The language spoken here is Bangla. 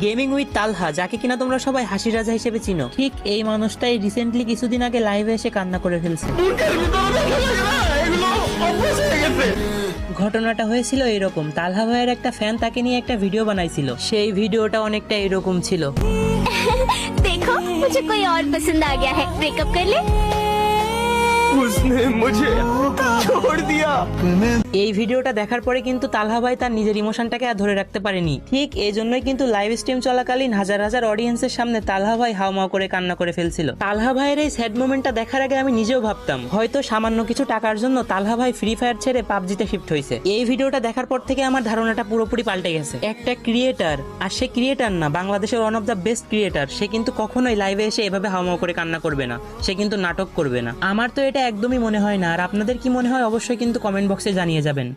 গেমিং উইথ তালহা, যাকে কিনা তোমরা সবাই হাসি রাজা হিসেবে চিনো, ঠিক এই মানুষটাই রিসেন্টলি কিছুদিন আগে লাইভে এসে কান্না করে ফেলছে। ঘটনাটা হয়েছিল এরকম, তালহা ভাইয়ের একটা ফ্যান তাকে নিয়ে একটা ভিডিও বানাইছিল। সেই ভিডিওটা অনেকটা এরকম ছিল। देखो मुझे कोई और पसंद आ गया है, ब्रेकअप कर ले। उसने मुझे छोड़ दिया। এই ভিডিওটা দেখার পরে কিন্তু তালহা ভাই তার নিজের ইমোশনটাকে আর ধরে রাখতে পারেনি। ঠিক এই জন্যই কিন্তু লাইভ স্ট্রিম চলাকালীন হাজার হাজার অডিয়েন্সের সামনে তালহা ভাই হাউমাউ করে কান্না করে ফেলছিল। তালহা ভাইয়ের এই স্যাড মোমেন্টটা দেখার আগে আমি নিজেও ভাবতাম হয়তো সামান্য কিছু টাকার জন্য তালহা ভাই ফ্রি ফায়ার ছেড়ে পাবজিতে শিফট হয়েছে। এই ভিডিওটা দেখার পর থেকে আমার ধারণাটা পুরোপুরি পাল্টে গেছে। একটা ক্রিয়েটার, আর সে ক্রিয়েটার না, বাংলাদেশের one of the best creator, সে কিন্তু কখনোই লাইভে এসে এভাবে হাউমাউ করে কান্না করবে না, সে কিন্তু নাটক করবে না। আমার তো এটা একদমই মনে হয় না। আর আপনাদের কি মনে হয় অবশ্যই কিন্তু কমেন্ট বক্সে জানিয়ে যাবেন।